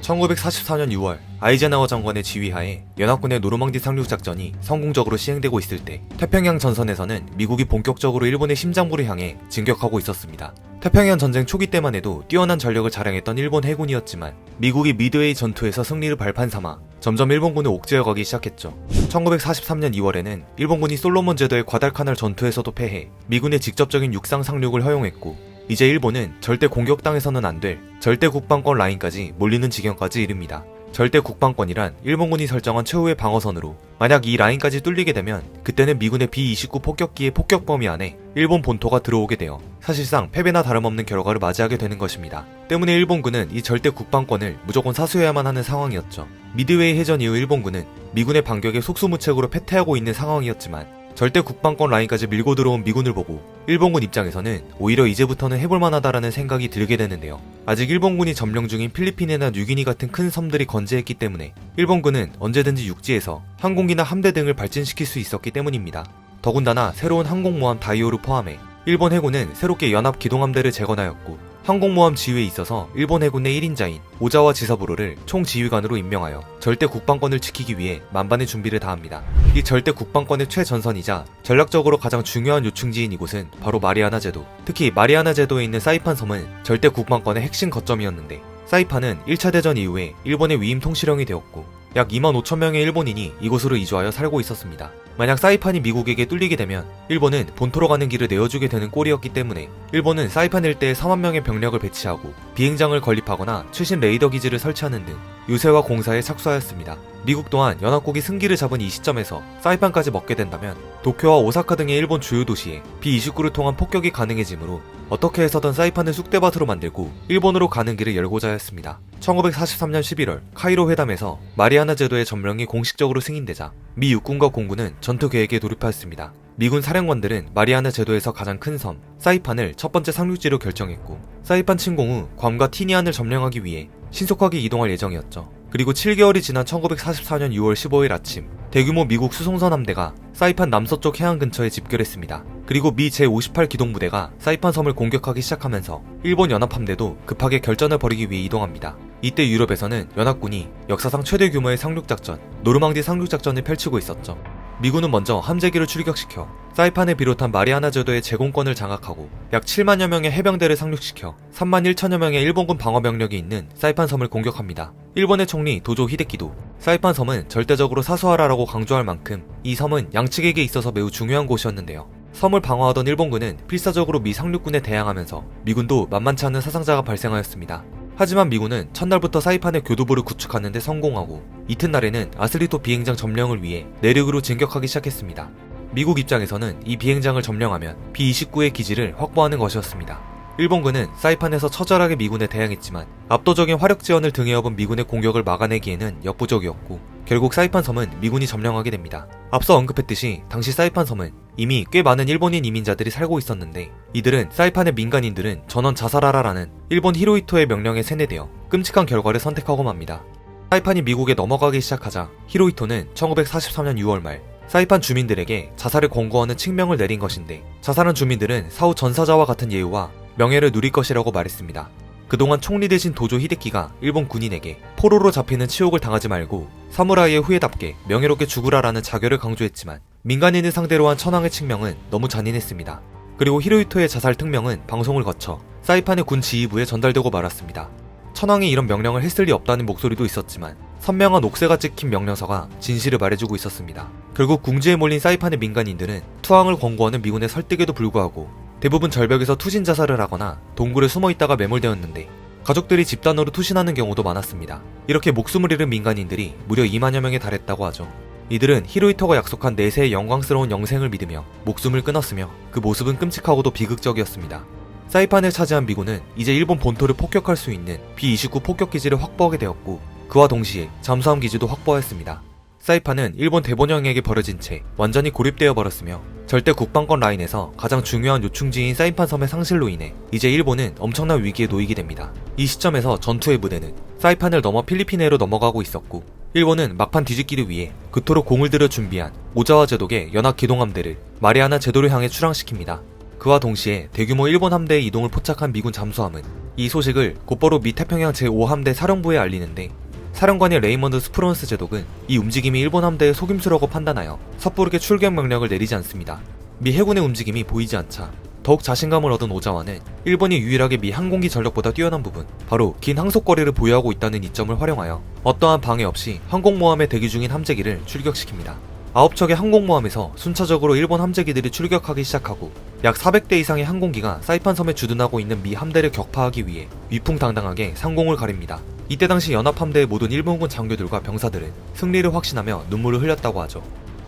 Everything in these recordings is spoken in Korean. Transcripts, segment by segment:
1944년 6월 아이젠하워 장관의 지휘하에 연합군의 노르망디 상륙 작전이 성공적으로 시행되고 있을 때 태평양 전선에서는 미국이 본격적으로 일본의 심장부를 향해 진격하고 있었습니다. 태평양 전쟁 초기 때만 해도 뛰어난 전력을 자랑했던 일본 해군이었지만 미국이 미드웨이 전투에서 승리를 발판 삼아 점점 일본군을 옥죄어가기 시작했죠. 1943년 2월에는 일본군이 솔로몬 제도의 과달카날 전투에서도 패해 미군의 직접적인 육상 상륙을 허용했고, 이제 일본은 절대 공격당해서는 안 될 절대 국방권 라인까지 몰리는 지경까지 이릅니다. 절대 국방권이란 일본군이 설정한 최후의 방어선으로, 만약 이 라인까지 뚫리게 되면 그때는 미군의 B-29 폭격기의 폭격 범위 안에 일본 본토가 들어오게 되어 사실상 패배나 다름없는 결과를 맞이하게 되는 것입니다. 때문에 일본군은 이 절대 국방권을 무조건 사수해야만 하는 상황이었죠. 미드웨이 해전 이후 일본군은 미군의 반격에 속수무책으로 패퇴하고 있는 상황이었지만, 절대 국방권 라인까지 밀고 들어온 미군을 보고 일본군 입장에서는 오히려 이제부터는 해볼만하다라는 생각이 들게 되는데요. 아직 일본군이 점령 중인 필리핀이나 뉴기니 같은 큰 섬들이 건재했기 때문에 일본군은 언제든지 육지에서 항공기나 함대 등을 발진시킬 수 있었기 때문입니다. 더군다나 새로운 항공모함 다이오를 포함해 일본 해군은 새롭게 연합 기동함대를 재건하였고, 항공모함 지휘에 있어서 일본 해군의 1인자인 오자와 지사부로를 총지휘관으로 임명하여 절대 국방권을 지키기 위해 만반의 준비를 다합니다. 이 절대 국방권의 최전선이자 전략적으로 가장 중요한 요충지인 이곳은 바로 마리아나 제도. 특히 마리아나 제도에 있는 사이판 섬은 절대 국방권의 핵심 거점이었는데, 사이판은 1차 대전 이후에 일본의 위임 통치령이 되었고 약 25,000명의 일본인이 이곳으로 이주하여 살고 있었습니다. 만약 사이판이 미국에게 뚫리게 되면 일본은 본토로 가는 길을 내어주게 되는 꼴이었기 때문에 일본은 사이판 일대에 4만 명의 병력을 배치하고 비행장을 건립하거나 최신 레이더 기지를 설치하는 등 유세와 공사에 착수하였습니다. 미국 또한 연합국이 승기를 잡은 이 시점에서 사이판까지 먹게 된다면 도쿄와 오사카 등의 일본 주요 도시에 B-29를 통한 폭격이 가능해지므로 어떻게 해서든 사이판을 쑥대밭으로 만들고 일본으로 가는 길을 열고자 했습니다. 1943년 11월 카이로 회담에서 마리아나 제도의 점령이 공식적으로 승인되자 미 육군과 공군은 전투 계획에 돌입하였습니다. 미군 사령관들은 마리아나 제도에서 가장 큰 섬 사이판을 첫 번째 상륙지로 결정했고, 사이판 침공 후 괌과 티니안을 점령하기 위해 신속하게 이동할 예정이었죠. 그리고 7개월이 지난 1944년 6월 15일 아침, 대규모 미국 수송선 함대가 사이판 남서쪽 해안 근처에 집결했습니다. 그리고 미 제58기동부대가 사이판 섬을 공격하기 시작하면서 일본 연합함대도 급하게 결전을 벌이기 위해 이동합니다. 이때 유럽에서는 연합군이 역사상 최대 규모의 상륙작전, 노르망디 상륙작전을 펼치고 있었죠. 미군은 먼저 함재기를 출격시켜 사이판을 비롯한 마리아나 제도의 제공권을 장악하고 약 7만여 명의 해병대를 상륙시켜 3만 1천여 명의 일본군 방어병력이 있는 사이판 섬을 공격합니다. 일본의 총리 도조 히데키도 사이판 섬은 절대적으로 사수하라라고 강조할 만큼 이 섬은 양측에게 있어서 매우 중요한 곳이었는데요. 섬을 방어하던 일본군은 필사적으로 미 상륙군에 대항하면서 미군도 만만치 않은 사상자가 발생하였습니다. 하지만 미군은 첫날부터 사이판의 교두보를 구축하는 데 성공하고 이튿날에는 아슬리토 비행장 점령을 위해 내륙으로 진격하기 시작했습니다. 미국 입장에서는 이 비행장을 점령하면 B-29의 기지를 확보하는 것이었습니다. 일본군은 사이판에서 처절하게 미군에 대항했지만 압도적인 화력 지원을 등에 업은 미군의 공격을 막아내기에는 역부족이었고, 결국 사이판 섬은 미군이 점령하게 됩니다. 앞서 언급했듯이 당시 사이판 섬은 이미 꽤 많은 일본인 이민자들이 살고 있었는데, 이들은 사이판의 민간인들은 전원 자살하라라는 일본 히로히토의 명령에 세뇌되어 끔찍한 결과를 선택하고 맙니다. 사이판이 미국에 넘어가기 시작하자 히로히토는 1943년 6월 말 사이판 주민들에게 자살을 권고하는 칙명을 내린 것인데, 자살한 주민들은 사후 전사자와 같은 예우와 명예를 누릴 것이라고 말했습니다. 그동안 총리 대신 도조 히데키가 일본 군인에게 포로로 잡히는 치욕을 당하지 말고 사무라이의 후예답게 명예롭게 죽으라라는 자결을 강조했지만, 민간인을 상대로 한 천황의 칙명은 너무 잔인했습니다. 그리고 히로히토의 자살 특명은 방송을 거쳐 사이판의 군 지휘부에 전달되고 말았습니다. 천황이 이런 명령을 했을 리 없다는 목소리도 있었지만 선명한 옥새가 찍힌 명령서가 진실을 말해주고 있었습니다. 결국 궁지에 몰린 사이판의 민간인들은 투항을 권고하는 미군의 설득에도 불구하고 대부분 절벽에서 투신 자살을 하거나 동굴에 숨어있다가 매몰되었는데, 가족들이 집단으로 투신하는 경우도 많았습니다. 이렇게 목숨을 잃은 민간인들이 무려 2만여 명에 달했다고 하죠. 이들은 히로히토가 약속한 내세의 영광스러운 영생을 믿으며 목숨을 끊었으며 그 모습은 끔찍하고도 비극적이었습니다. 사이판을 차지한 미군은 이제 일본 본토를 폭격할 수 있는 B-29 폭격기지를 확보하게 되었고, 그와 동시에 잠수함 기지도 확보하였습니다. 사이판은 일본 대본영에게 버려진 채 완전히 고립되어 버렸으며, 절대 국방권 라인에서 가장 중요한 요충지인 사이판 섬의 상실로 인해 이제 일본은 엄청난 위기에 놓이게 됩니다. 이 시점에서 전투의 무대는 사이판을 넘어 필리핀해로 넘어가고 있었고, 일본은 막판 뒤집기를 위해 그토록 공을 들여 준비한 오자와 제독의 연합 기동함대를 마리아나 제도를 향해 출항시킵니다. 그와 동시에 대규모 일본 함대의 이동을 포착한 미군 잠수함은 이 소식을 곧바로 미 태평양 제5함대 사령부에 알리는데, 사령관인 레이먼드 스프론스 제독은 이 움직임이 일본 함대의 속임수라고 판단하여 섣부르게 출격 명령을 내리지 않습니다. 미 해군의 움직임이 보이지 않자 더욱 자신감을 얻은 오자와는 일본이 유일하게 미 항공기 전력보다 뛰어난 부분, 바로 긴 항속거리를 보유하고 있다는 이점을 활용하여 어떠한 방해 없이 항공모함에 대기 중인 함재기를 출격시킵니다. 9척의 항공모함에서 순차적으로 일본 함재기들이 출격하기 시작하고 약 400대 이상의 항공기가 사이판 섬에 주둔하고 있는 미 함대를 격파하기 위해 위풍당당하게 상공을 가립니다. 이때 당시 연합함대의 모든 일본군 장교들과 병사들은 승리를 확신하며 눈물을 흘렸다고 하죠.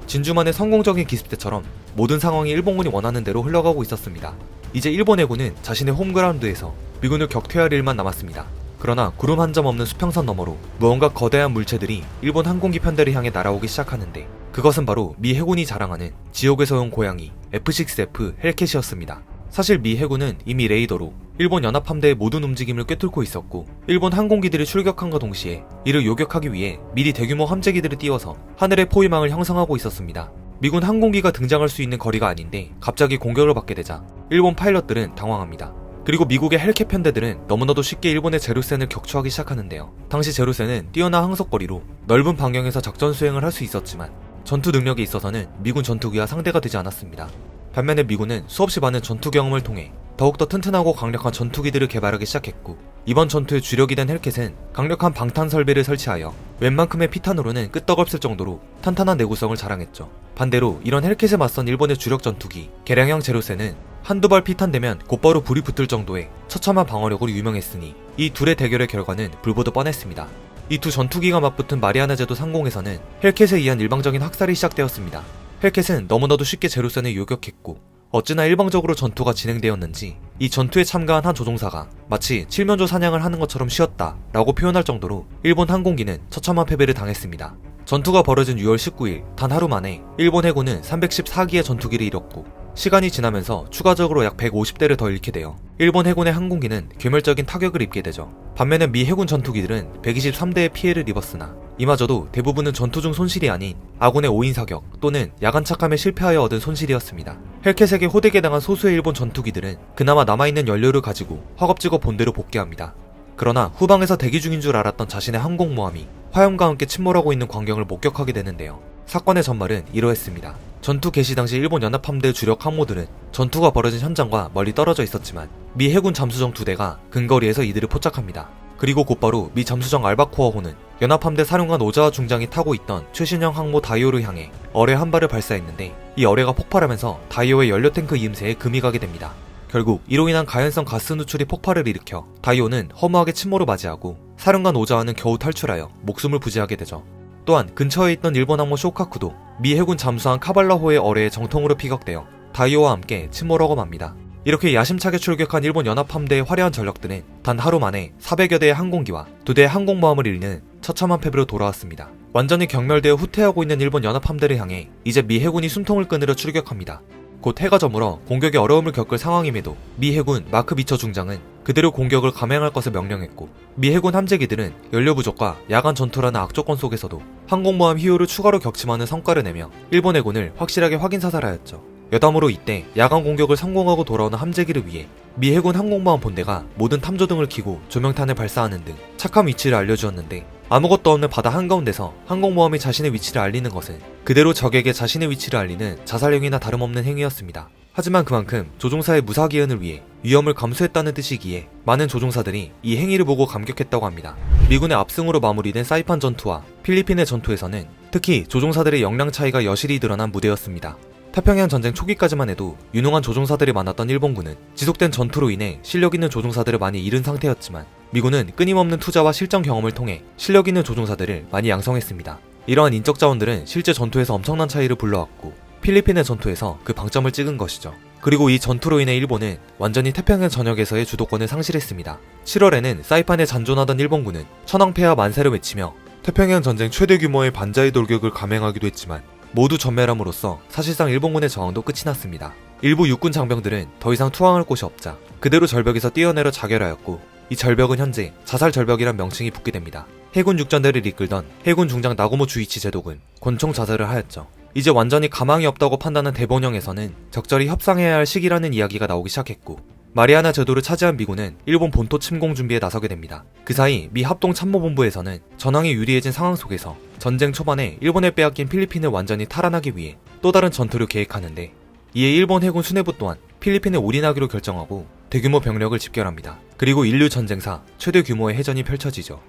진주만의 성공적인 기습 때처럼 모든 상황이 일본군이 원하는 대로 흘러가고 있었습니다. 이제 일본 해군은 자신의 홈그라운드에서 미군을 격퇴할 일만 남았습니다. 그러나 구름 한 점 없는 수평선 너머로 무언가 거대한 물체들이 일본 항공기 편대를 향해 날아오기 시작하는데, 그것은 바로 미 해군이 자랑하는 지옥에서 온 고양이 F-6F 헬캣이었습니다. 사실 미 해군은 이미 레이더로 일본 연합함대의 모든 움직임을 꿰뚫고 있었고, 일본 항공기들이 출격함과 동시에 이를 요격하기 위해 미리 대규모 함재기들을 띄워서 하늘의 포위망을 형성하고 있었습니다. 미군 항공기가 등장할 수 있는 거리가 아닌데 갑자기 공격을 받게 되자 일본 파일럿들은 당황합니다. 그리고 미국의 헬캣 편대들은 너무나도 쉽게 일본의 제로센을 격추하기 시작하는데요. 당시 제로센은 뛰어난 항속거리로 넓은 반경에서 작전 수행을 할 수 있었지만 전투 능력에 있어서는 미군 전투기와 상대가 되지 않았습니다. 반면에 미군은 수없이 많은 전투 경험을 통해 더욱더 튼튼하고 강력한 전투기들을 개발하기 시작했고, 이번 전투의 주력이 된 헬캣은 강력한 방탄 설비를 설치하여 웬만큼의 피탄으로는 끄떡없을 정도로 탄탄한 내구성을 자랑했죠. 반대로 이런 헬캣에 맞선 일본의 주력 전투기 개량형 제로센은 한두 발 피탄되면 곧바로 불이 붙을 정도의 처참한 방어력으로 유명했으니 이 둘의 대결의 결과는 불보듯 뻔했습니다. 이 두 전투기가 맞붙은 마리아나 제도 상공에서는 헬캣에 의한 일방적인 학살이 시작되었습니다. 헬캣은 너무나도 쉽게 제로센을 요격했고, 어찌나 일방적으로 전투가 진행되었는지 이 전투에 참가한 한 조종사가 마치 칠면조 사냥을 하는 것처럼 쉬었다 라고 표현할 정도로 일본 항공기는 처참한 패배를 당했습니다. 전투가 벌어진 6월 19일 단 하루 만에 일본 해군은 314기의 전투기를 잃었고, 시간이 지나면서 추가적으로 약 150대를 더 잃게 되어 일본 해군의 항공기는 괴멸적인 타격을 입게 되죠. 반면에 미 해군 전투기들은 123대의 피해를 입었으나 이마저도 대부분은 전투 중 손실이 아닌 아군의 오인 사격 또는 야간 착함에 실패하여 얻은 손실이었습니다. 헬캣에게 호되게 당한 소수의 일본 전투기들은 그나마 남아있는 연료를 가지고 허겁지겁 본대로 복귀합니다. 그러나 후방에서 대기 중인 줄 알았던 자신의 항공모함이 화염과 함께 침몰하고 있는 광경을 목격하게 되는데요. 사건의 전말은 이러했습니다. 전투 개시 당시 일본 연합함대의 주력 항모들은 전투가 벌어진 현장과 멀리 떨어져 있었지만 미 해군 잠수정 2대가 근거리에서 이들을 포착합니다. 그리고 곧바로 미 잠수정 알바코어호는 연합함대 사령관 오자와 중장이 타고 있던 최신형 항모 다이오를 향해 어뢰 한 발을 발사했는데, 이 어뢰가 폭발하면서 다이오의 연료탱크 이음새에 금이 가게 됩니다. 결국 이로 인한 가연성 가스 누출이 폭발을 일으켜 다이오는 허무하게 침몰을 맞이하고 사령관 오자와는 겨우 탈출하여 목숨을 부지하게 되죠. 또한 근처에 있던 일본 항모 쇼카쿠도 미 해군 잠수함 카발라호의 어뢰에 정통으로 피격되어 다이오와 함께 침몰하고 맙니다. 이렇게 야심차게 출격한 일본 연합함대의 화려한 전력들은 단 하루 만에 400여 대의 항공기와 2대의 항공모함을 잃는 처참한 패배로 돌아왔습니다. 완전히 경멸되어 후퇴하고 있는 일본 연합함대를 향해 이제 미 해군이 숨통을 끊으려 출격합니다. 곧 해가 저물어 공격에 어려움을 겪을 상황임에도 미 해군 마크 미처 중장은 그대로 공격을 감행할 것을 명령했고, 미 해군 함재기들은 연료 부족과 야간 전투라는 악조건 속에서도 항공모함 희호를 추가로 격침하는 성과를 내며 일본 해군을 확실하게 확인 사살하였죠. 여담으로 이때 야간 공격을 성공하고 돌아오는 함재기를 위해 미 해군 항공모함 본대가 모든 탐조등을 켜고 조명탄을 발사하는 등 착한 위치를 알려주었는데, 아무것도 없는 바다 한가운데서 항공모함이 자신의 위치를 알리는 것은 그대로 적에게 자신의 위치를 알리는 자살행위나 다름없는 행위였습니다. 하지만 그만큼 조종사의 무사기은을 위해 위험을 감수했다는 뜻이기에 많은 조종사들이 이 행위를 보고 감격했다고 합니다. 미군의 압승으로 마무리된 사이판 전투와 필리핀의 전투에서는 특히 조종사들의 역량 차이가 여실히 드러난 무대였습니다. 태평양 전쟁 초기까지만 해도 유능한 조종사들이 많았던 일본군은 지속된 전투로 인해 실력 있는 조종사들을 많이 잃은 상태였지만, 미군은 끊임없는 투자와 실전 경험을 통해 실력 있는 조종사들을 많이 양성했습니다. 이러한 인적 자원들은 실제 전투에서 엄청난 차이를 불러왔고, 필리핀의 전투에서 그 방점을 찍은 것이죠. 그리고 이 전투로 인해 일본은 완전히 태평양 전역에서의 주도권을 상실했습니다. 7월에는 사이판에 잔존하던 일본군은 천황폐하 만세를 외치며 태평양 전쟁 최대 규모의 반자의 돌격을 감행하기도 했지만 모두 전멸함으로써 사실상 일본군의 저항도 끝이 났습니다. 일부 육군 장병들은 더 이상 투항할 곳이 없자 그대로 절벽에서 뛰어내려 자결하였고, 이 절벽은 현재 자살 절벽이란 명칭이 붙게 됩니다. 해군 육전대를 이끌던 해군 중장 나고모 주이치 제독은 권총 자살을 하였죠. 이제 완전히 가망이 없다고 판단한 대본령에서는 적절히 협상해야 할 시기라는 이야기가 나오기 시작했고, 마리아나 제도를 차지한 미군은 일본 본토 침공 준비에 나서게 됩니다. 그 사이 미 합동참모본부에서는 전황이 유리해진 상황 속에서 전쟁 초반에 일본에 빼앗긴 필리핀을 완전히 탈환하기 위해 또 다른 전투를 계획하는데, 이에 일본 해군 수뇌부 또한 필리핀에 올인하기로 결정하고 대규모 병력을 집결합니다. 그리고 인류 전쟁사 최대 규모의 해전이 펼쳐지죠.